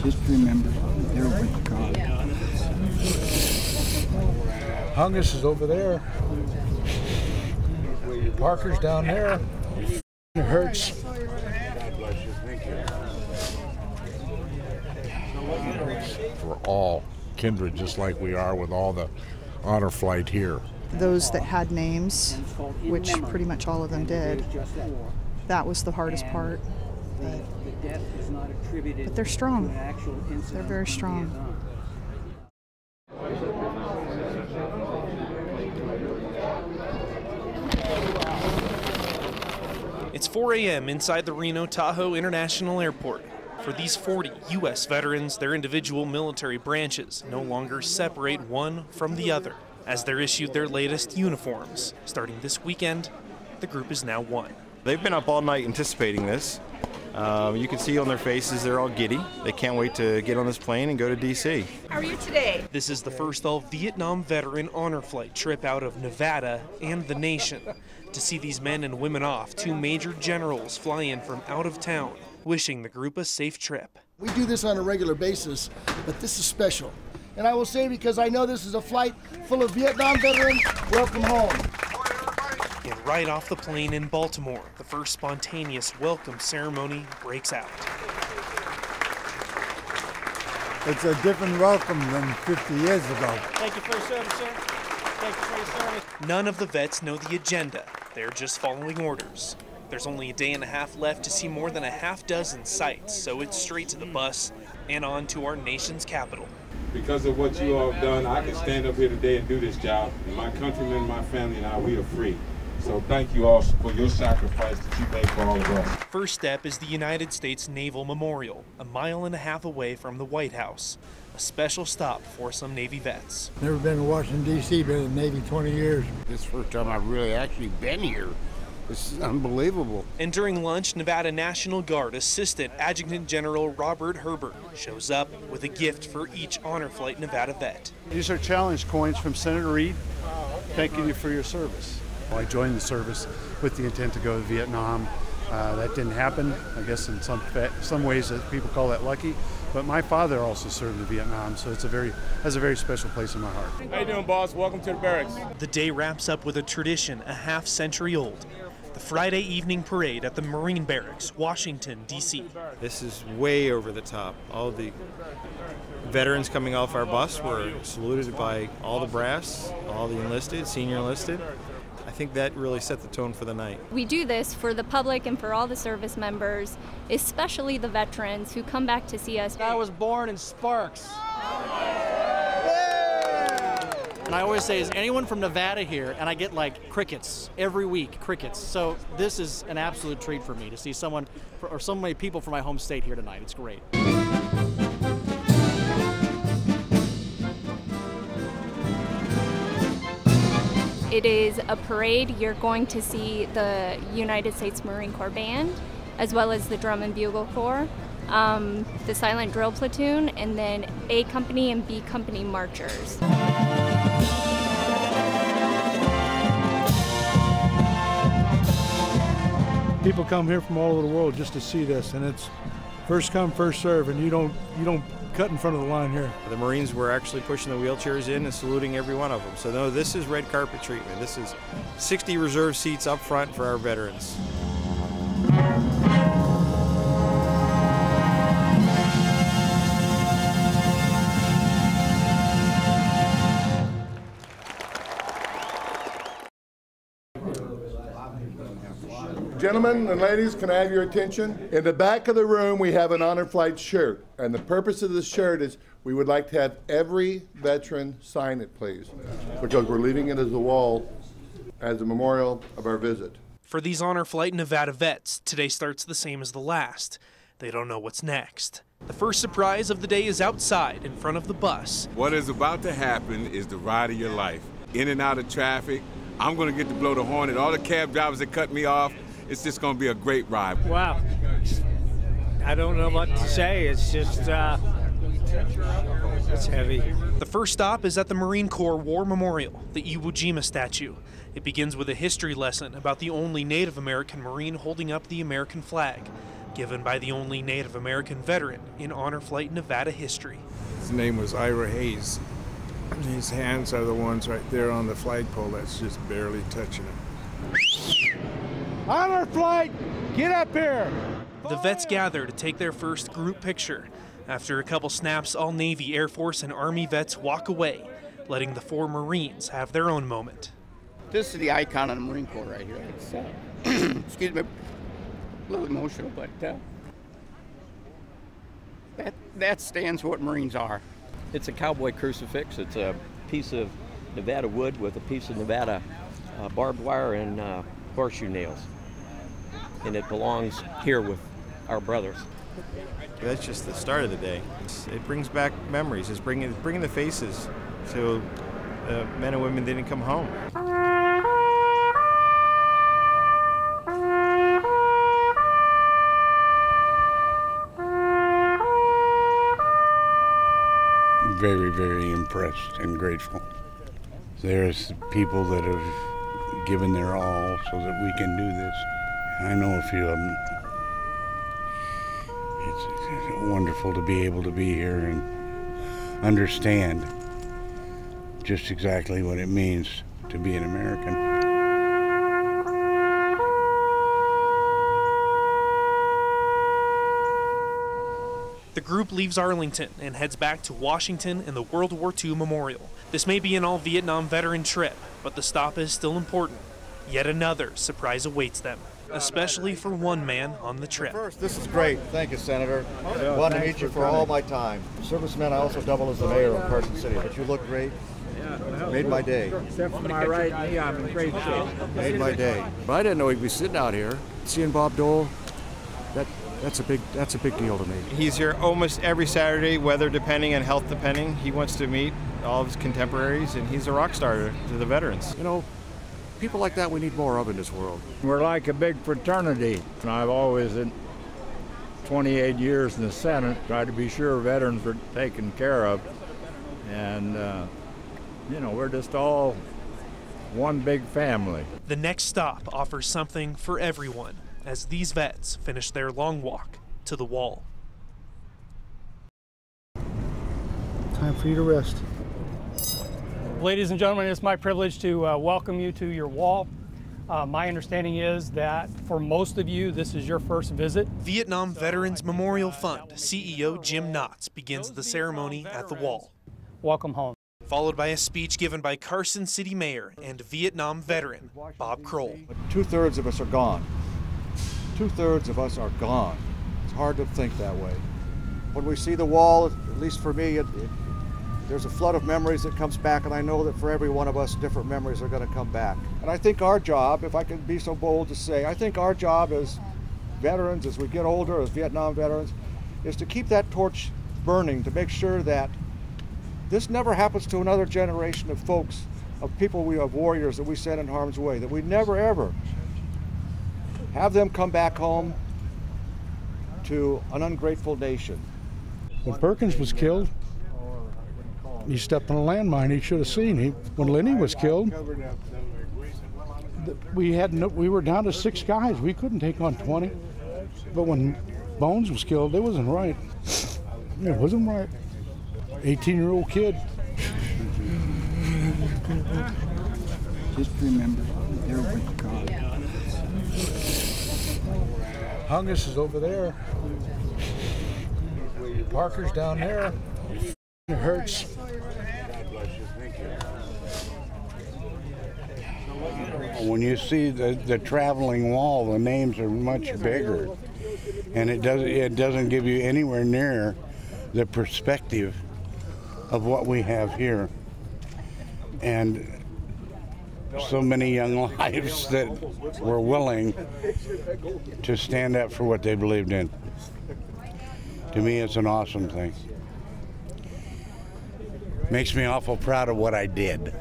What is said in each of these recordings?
Just remember, they're with God. Hungus is over there. Parker's down there. It hurts. We're all kindred, just like we are with all the honor flight here. Those that had names, which pretty much all of them did, that was the hardest part. But they're strong. They're very strong. It's 4 a.m. inside the Reno Tahoe International Airport. For these 40 U.S. veterans, their individual military branches no longer separate one from the other, as they're issued their latest uniforms. Starting this weekend, the group is now one. They've been up all night anticipating this. You can see on their faces they're all giddy. They can't wait to get on this plane and go to D.C. How are you today? This is the first all-Vietnam veteran honor flight trip out of Nevada and the nation. To see these men and women off, 2 major generals fly in from out of town, wishing the group a safe trip. We do this on a regular basis, but this is special. And I will say, because I know this is a flight full of Vietnam veterans, welcome home. And right off the plane in Baltimore, the first spontaneous welcome ceremony breaks out. It's a different welcome than 50 years ago. Thank you for your service, sir. Thank you for your service. None of the vets know the agenda. They're just following orders. There's only a day and a half left to see more than a half dozen sites, so it's straight to the bus and on to our nation's capital. Because of what you all have done, I can stand up here today and do this job. And my countrymen, my family, and I, we are free. So thank you all for your sacrifice that you made for all of us. First step is the United States Naval Memorial, a mile and a half away from the White House. A special stop for some Navy vets. Never been to Washington, D.C., been in the Navy 20 years. This is the first time I've really actually been here. This is unbelievable. And during lunch, Nevada National Guard Assistant Adjutant General Robert Herbert shows up with a gift for each honor flight Nevada vet. These are challenge coins from Senator Reed, thanking you for your service. I joined the service with the intent to go to Vietnam. That didn't happen. I guess in some ways that people call that lucky. But my father also served in Vietnam, so it's has a very special place in my heart. How you doing, boss? Welcome to the barracks. The day wraps up with a tradition a half-century old. The Friday evening parade at the Marine Barracks, Washington, D.C. This is way over the top. All the veterans coming off our bus were saluted by all the brass, all the enlisted, senior enlisted. I think that really set the tone for the night. We do this for the public and for all the service members, especially the veterans who come back to see us. I was born in Sparks. And I always say, is anyone from Nevada here? And I get like crickets every week, crickets. So this is an absolute treat for me to see someone, or so many people from my home state here tonight. It's great. It is a parade. You're going to see the United States Marine Corps Band, as well as the Drum and Bugle Corps, the Silent Drill Platoon, and then A Company and B Company marchers. People come here from all over the world just to see this, and it's first come, first serve, and you don't cut in front of the line here. The Marines were actually pushing the wheelchairs in and saluting every one of them. So no, this is red carpet treatment. This is 60 reserve seats up front for our veterans. Gentlemen and ladies, can I have your attention? In the back of the room, we have an honor flight shirt. And the purpose of this shirt is we would like to have every veteran sign it, please, because we're leaving it as a wall as a memorial of our visit. For these honor flight Nevada vets, today starts the same as the last. They don't know what's next. The first surprise of the day is outside in front of the bus. What is about to happen is the ride of your life. In and out of traffic. I'm going to get to blow the horn at all the cab drivers that cut me off. It's just going to be a great ride. Wow. I don't know what to say. It's just, it's heavy. The first stop is at the Marine Corps War Memorial, the Iwo Jima statue. It begins with a history lesson about the only Native American Marine holding up the American flag. given by the only Native American veteran in honor flight Nevada history. His name was Ira Hayes. His hands are the ones right there on the flagpole that's just barely touching him. Honor flight, get up here! The vets gather to take their first group picture. After a couple snaps, all Navy, Air Force, and Army vets walk away, letting the 4 Marines have their own moment. This is the icon of the Marine Corps right here. It's, excuse me, a little emotional, but that stands for what Marines are. It's a cowboy crucifix. It's a piece of Nevada wood with a piece of Nevada barbed wire and horseshoe nails. And it belongs here with our brothers. That's just the start of the day. It brings back memories. It's bringing the faces to men and women that didn't come home. Very, very impressed and grateful. There's people that have given their all so that we can do this. I know a few of them. It's wonderful to be able to be here and understand just exactly what it means to be an American. The group leaves Arlington and heads back to Washington and the World War II Memorial. This may be an all-Vietnam veteran trip, but the stop is still important. Yet another surprise awaits them, especially for one man on the trip. First, this is great. Thank you, Senator. Wanted to meet you for all my time. Serviceman, I also double as the mayor of Carson City, but you look great. Made my day. Except for my right knee, I'm in great shape. Made my day. But I didn't know he'd be sitting out here. Seeing Bob Dole, that's a big deal to me. He's here almost every Saturday, weather depending and health depending. He wants to meet all of his contemporaries, and he's a rock star to the veterans. You know, people like that we need more of in this world. We're like a big fraternity. And I've always, in 28 years in the Senate, tried to be sure veterans were taken care of. And, you know, we're just all one big family. The next stop offers something for everyone as these vets finish their long walk to the wall. Time for you to rest. Ladies and gentlemen, it's my privilege to welcome you to your wall. My understanding is that for most of you, this is your first visit. Vietnam Veterans Memorial Fund CEO Jim Knotts begins the ceremony at the wall. Welcome home. Followed by a speech given by Carson City Mayor and Vietnam veteran Bob Kroll. 2/3 of us are gone. 2/3 of us are gone. It's hard to think that way. When we see the wall, at least for me, there's a flood of memories that comes back, and I know that for every one of us, different memories are going to come back. And I think our job, if I can be so bold to say, I think our job as veterans, as we get older, as Vietnam veterans, is to keep that torch burning, to make sure that this never happens to another generation of folks, of people, of warriors that we send in harm's way, that we never ever have them come back home to an ungrateful nation. When Perkins was killed, he stepped on a landmine he should have seen. When Lenny was killed, we were down to 6 guys. We couldn't take on 20. But when Bones was killed, it wasn't right. It wasn't right. 18-year-old kid. Just remember, they're with God. Hungus is over there. Parker's down there. It hurts. When you see the traveling wall, the names are much bigger, and it doesn't give you anywhere near the perspective of what we have here, and so many young lives that were willing to stand up for what they believed in. To me, it's an awesome thing. Makes me awful proud of what I did,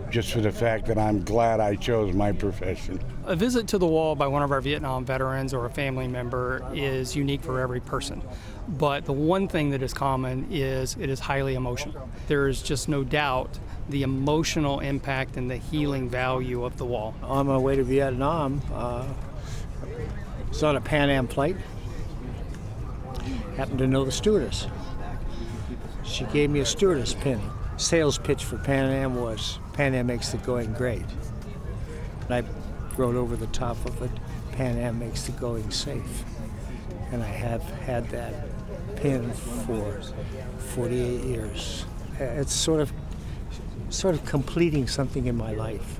just for the fact that I'm glad I chose my profession. A visit to the wall by one of our Vietnam veterans or a family member is unique for every person. But the one thing that is common is it is highly emotional. There is just no doubt the emotional impact and the healing value of the wall. On my way to Vietnam, it's on a Pan Am flight, Happened to know the stewardess. She gave me a stewardess pin. Sales pitch for Pan Am was, Pan Am makes the going great. And I wrote over the top of it, Pan Am makes the going safe. And I have had that pin for 48 years. It's sort of completing something in my life.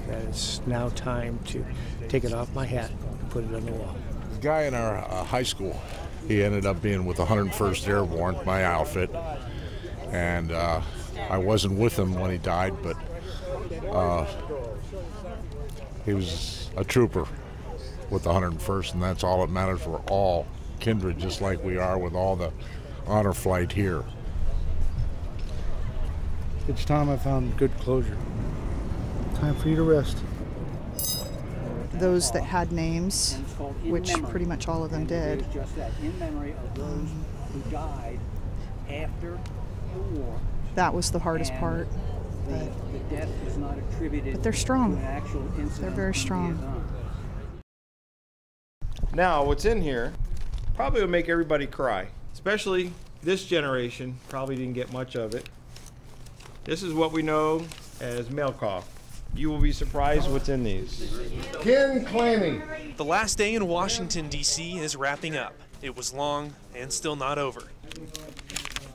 That it's now time to take it off my hat and put it on the wall. The guy in our high school, he ended up being with the 101st Airborne, my outfit, and I wasn't with him when he died, but he was a trooper with the 101st, and that's all that matters. We're all kindred, just like we are with all the honor flight here. It's time I found good closure. Time for you to rest. Those that had names, which pretty much all of them did. That was the hardest part. But they're strong. They're very strong. Now, what's in here probably will make everybody cry, especially this generation. Probably didn't get much of it. This is what we know as mail cough. You will be surprised what's in these. Ken Clanny. The last day in Washington, D.C. is wrapping up. It was long and still not over.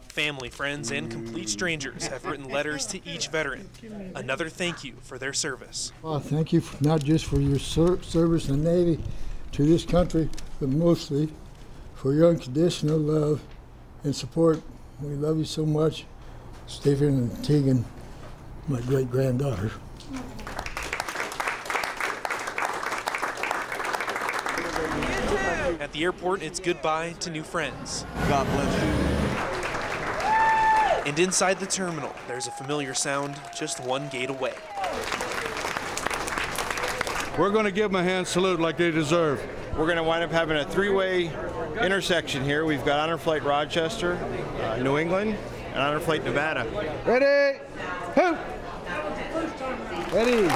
Family, friends, and complete strangers have written letters to each veteran. Another thank you for their service. Well, thank you not just for your service in the Navy to this country, but mostly for your unconditional love and support. We love you so much. Stephen and Tegan, my great-granddaughter. At the airport, it's goodbye to new friends. God bless you. And inside the terminal, there's a familiar sound just one gate away. We're going to give them a hand salute like they deserve. We're going to wind up having a three-way intersection here. We've got Honor Flight Rochester, New England, and Honor Flight Nevada. Ready? Hoop! Ready?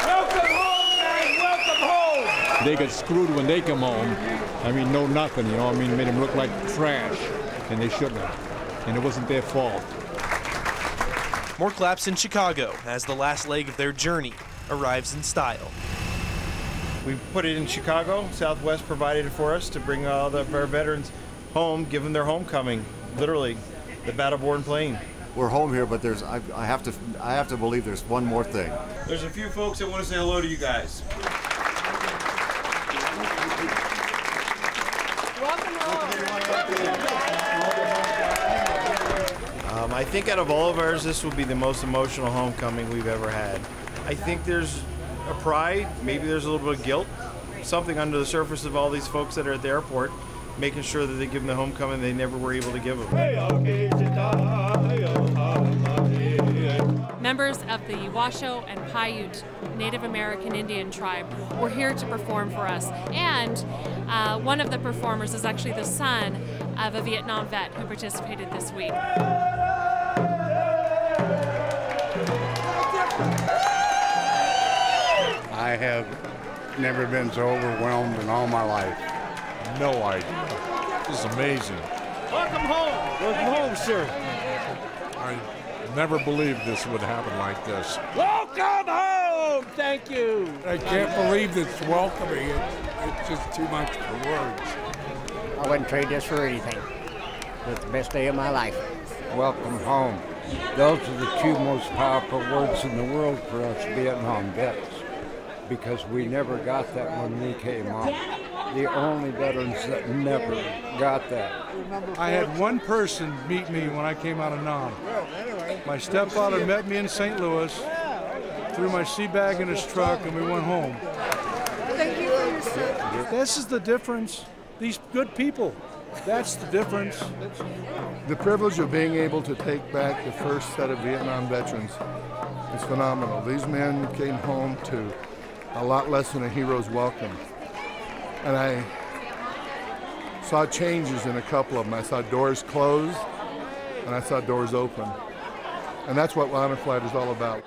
Welcome home, man! Welcome home! They got screwed when they come home. I mean, no nothing, you know. I mean, made them look like trash, and they shouldn't have. And it wasn't their fault. More claps in Chicago as the last leg of their journey arrives in style. We put it in Chicago. Southwest provided it for us to bring all of our veterans home, give them their homecoming, literally, the battle-born plane. We're home here, but I have to believe there's one more thing. There's a few folks that want to say hello to you guys. I think out of all of ours, this will be the most emotional homecoming we've ever had. I think there's a pride, maybe there's a little bit of guilt, something under the surface of all these folks that are at the airport, making sure that they give them the homecoming they never were able to give them. Members of the Washoe and Paiute Native American Indian tribe were here to perform for us. And one of the performers is actually the son of a Vietnam vet who participated this week. I have never been so overwhelmed in all my life. No idea. This is amazing. Welcome home! Welcome home, sir. I never believed this would happen like this. Welcome home! Thank you! I can't believe this welcoming. It's just too much for words. I wouldn't trade this for anything. It's the best day of my life. Welcome home. Those are the two most powerful words in the world for us Vietnam vets, because we never got that when we came on. The only veterans that never got that. I had one person meet me when I came out of Nam. My stepfather met me in St. Louis, threw my sea bag in his truck, and we went home. Thank you for your service. This is the difference. These good people. That's the difference. The privilege of being able to take back the first set of Vietnam veterans is phenomenal. These men came home to a lot less than a hero's welcome. And I saw changes in a couple of them. I saw doors closed, and I saw doors open. And that's what Honor Flight is all about.